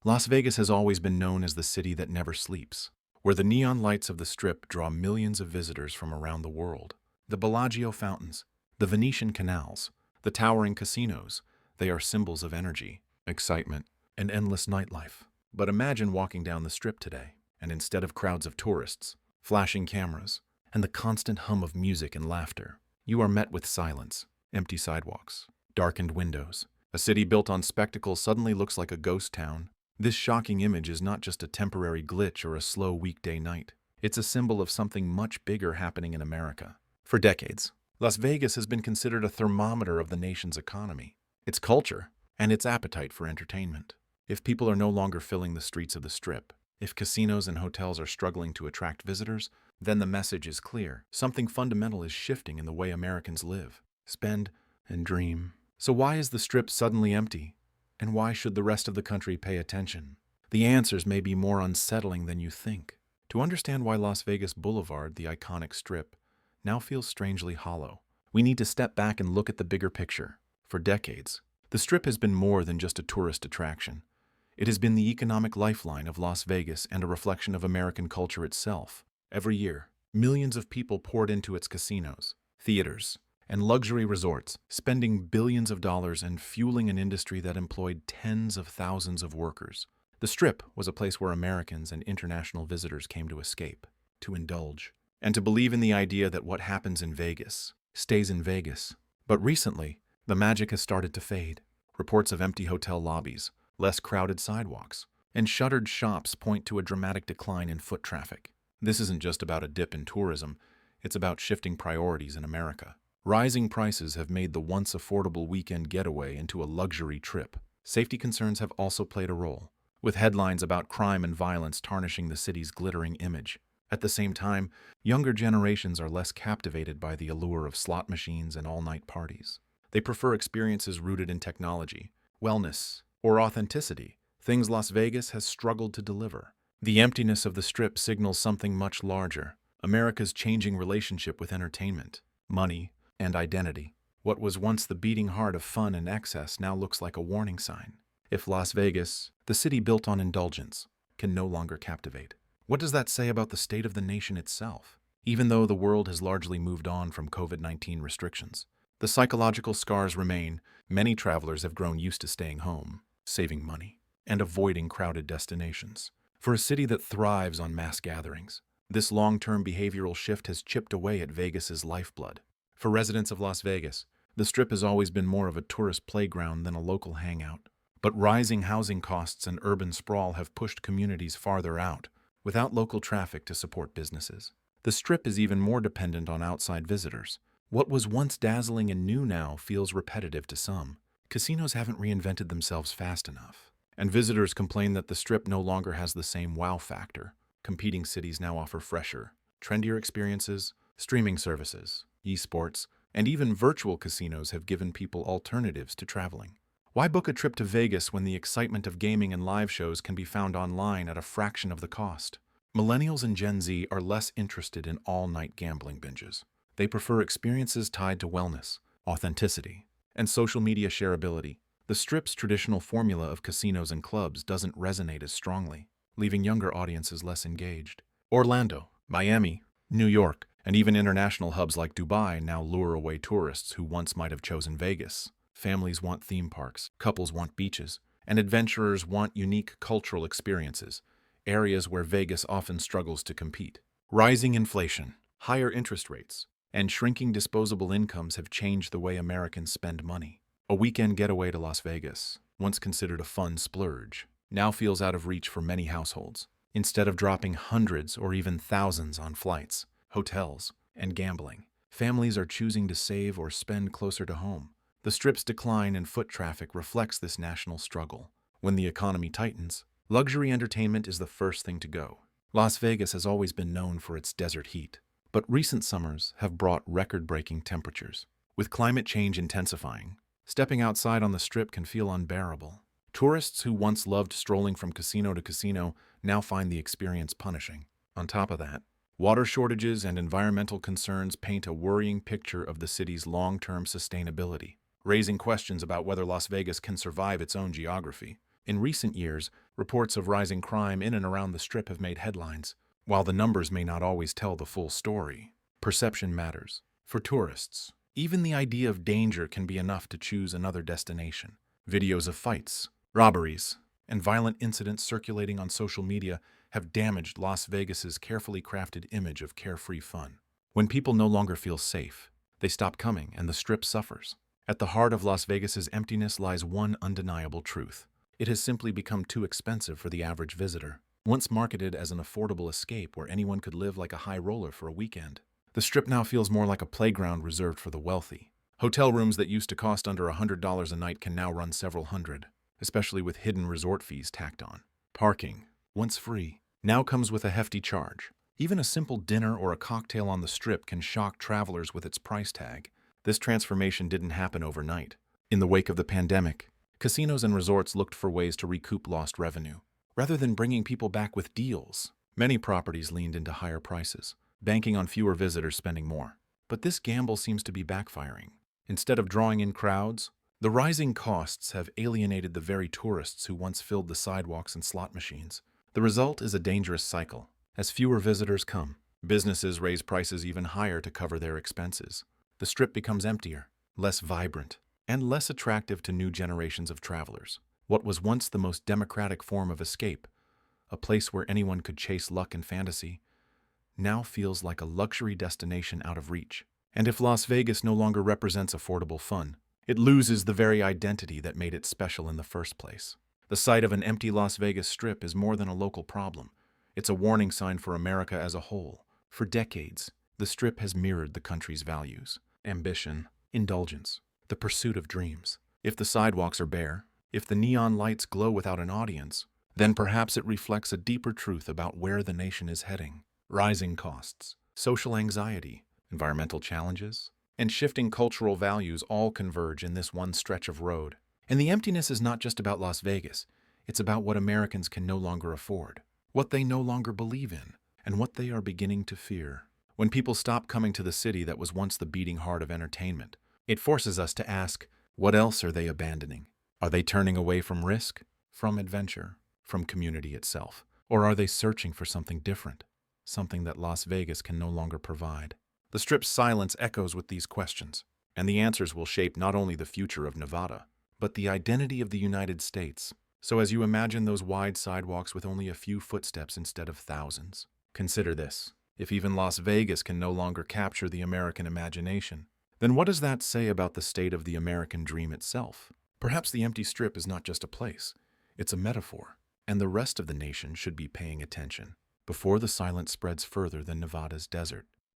Las Vegas has always been known as the city that never sleeps, where the neon lights of the Strip draw millions of visitors from around the world. The Bellagio fountains, the Venetian canals, the towering casinos, they are symbols of energy, excitement, and endless nightlife. But imagine walking down the Strip today, and instead of crowds of tourists, flashing cameras, and the constant hum of music and laughter, you are met with silence, empty sidewalks, darkened windows. A city built on spectacle suddenly looks like a ghost town. This shocking image is not just a temporary glitch or a slow weekday night. It's a symbol of something much bigger happening in America. For decades, Las Vegas has been considered a thermometer of the nation's economy, its culture, and its appetite for entertainment. If people are no longer filling the streets of the Strip, if casinos and hotels are struggling to attract visitors, then the message is clear. Something fundamental is shifting in the way Americans live, spend, and dream. So why is the Strip suddenly empty? And why should the rest of the country pay attention? The answers may be more unsettling than you think. To understand why Las Vegas Boulevard, the iconic Strip, now feels strangely hollow, we need to step back and look at the bigger picture. For decades, the Strip has been more than just a tourist attraction. It has been the economic lifeline of Las Vegas and a reflection of American culture itself. Every year, millions of people poured into its casinos, theaters, and luxury resorts, spending billions of dollars and fueling an industry that employed tens of thousands of workers. The Strip was a place where Americans and international visitors came to escape, to indulge, and to believe in the idea that what happens in Vegas stays in Vegas. But recently, the magic has started to fade. Reports of empty hotel lobbies, less crowded sidewalks, and shuttered shops point to a dramatic decline in foot traffic. This isn't just about a dip in tourism, it's about shifting priorities in America. Rising prices have made the once affordable weekend getaway into a luxury trip. Safety concerns have also played a role, with headlines about crime and violence tarnishing the city's glittering image. At the same time, younger generations are less captivated by the allure of slot machines and all-night parties. They prefer experiences rooted in technology, wellness, or authenticity, things Las Vegas has struggled to deliver. The emptiness of the Strip signals something much larger: America's changing relationship with entertainment, money, and identity. What was once the beating heart of fun and excess now looks like a warning sign. If Las Vegas, the city built on indulgence, can no longer captivate, what does that say about the state of the nation itself? Even though the world has largely moved on from COVID-19 restrictions, the psychological scars remain. Many travelers have grown used to staying home, saving money, and avoiding crowded destinations. For a city that thrives on mass gatherings, this long-term behavioral shift has chipped away at Vegas's lifeblood. For residents of Las Vegas, the Strip has always been more of a tourist playground than a local hangout. But rising housing costs and urban sprawl have pushed communities farther out, without local traffic to support businesses. The Strip is even more dependent on outside visitors. What was once dazzling and new now feels repetitive to some. Casinos haven't reinvented themselves fast enough, and visitors complain that the Strip no longer has the same wow factor. Competing cities now offer fresher, trendier experiences. Streaming services, esports, and even virtual casinos have given people alternatives to traveling. Why book a trip to Vegas when the excitement of gaming and live shows can be found online at a fraction of the cost? Millennials and Gen Z are less interested in all-night gambling binges. They prefer experiences tied to wellness, authenticity, and social media shareability. The Strip's traditional formula of casinos and clubs doesn't resonate as strongly, leaving younger audiences less engaged. Orlando, Miami, New York, and even international hubs like Dubai now lure away tourists who once might have chosen Vegas. Families want theme parks, couples want beaches, and adventurers want unique cultural experiences, areas where Vegas often struggles to compete. Rising inflation, higher interest rates, and shrinking disposable incomes have changed the way Americans spend money. A weekend getaway to Las Vegas, once considered a fun splurge, now feels out of reach for many households. Instead of dropping hundreds or even thousands on flights, hotels, and gambling, families are choosing to save or spend closer to home. The Strip's decline in foot traffic reflects this national struggle. When the economy tightens, luxury entertainment is the first thing to go. Las Vegas has always been known for its desert heat, but recent summers have brought record-breaking temperatures. With climate change intensifying, stepping outside on the Strip can feel unbearable. Tourists who once loved strolling from casino to casino now find the experience punishing. On top of that, water shortages and environmental concerns paint a worrying picture of the city's long-term sustainability, raising questions about whether Las Vegas can survive its own geography. In recent years, reports of rising crime in and around the Strip have made headlines. While the numbers may not always tell the full story, perception matters. For tourists, even the idea of danger can be enough to choose another destination. Videos of fights, robberies, and violent incidents circulating on social media have damaged Las Vegas's carefully crafted image of carefree fun. When people no longer feel safe, they stop coming and the Strip suffers. At the heart of Las Vegas's emptiness lies one undeniable truth. It has simply become too expensive for the average visitor. Once marketed as an affordable escape where anyone could live like a high roller for a weekend, the Strip now feels more like a playground reserved for the wealthy. Hotel rooms that used to cost under $100 a night can now run several hundred, especially with hidden resort fees tacked on. Parking, once free, now comes with a hefty charge. Even a simple dinner or a cocktail on the Strip can shock travelers with its price tag. This transformation didn't happen overnight. In the wake of the pandemic, casinos and resorts looked for ways to recoup lost revenue. Rather than bringing people back with deals, many properties leaned into higher prices, banking on fewer visitors spending more. But this gamble seems to be backfiring. Instead of drawing in crowds, the rising costs have alienated the very tourists who once filled the sidewalks and slot machines. The result is a dangerous cycle. As fewer visitors come, businesses raise prices even higher to cover their expenses. The Strip becomes emptier, less vibrant, and less attractive to new generations of travelers. What was once the most democratic form of escape, a place where anyone could chase luck and fantasy, now feels like a luxury destination out of reach. And if Las Vegas no longer represents affordable fun, it loses the very identity that made it special in the first place. The sight of an empty Las Vegas Strip is more than a local problem. It's a warning sign for America as a whole. For decades, the Strip has mirrored the country's values: ambition, indulgence, the pursuit of dreams. If the sidewalks are bare, if the neon lights glow without an audience, then perhaps it reflects a deeper truth about where the nation is heading. Rising costs, social anxiety, environmental challenges, and shifting cultural values all converge in this one stretch of road. And the emptiness is not just about Las Vegas. It's about what Americans can no longer afford, what they no longer believe in, and what they are beginning to fear. When people stop coming to the city that was once the beating heart of entertainment, it forces us to ask, what else are they abandoning? Are they turning away from risk, from adventure, from community itself? Or are they searching for something different, something that Las Vegas can no longer provide? The Strip's silence echoes with these questions, and the answers will shape not only the future of Nevada, but the identity of the United States. So as you imagine those wide sidewalks with only a few footsteps instead of thousands, consider this. If even Las Vegas can no longer capture the American imagination, then what does that say about the state of the American dream itself? Perhaps the empty Strip is not just a place, it's a metaphor, and the rest of the nation should be paying attention before the silence spreads further than Nevada's desert.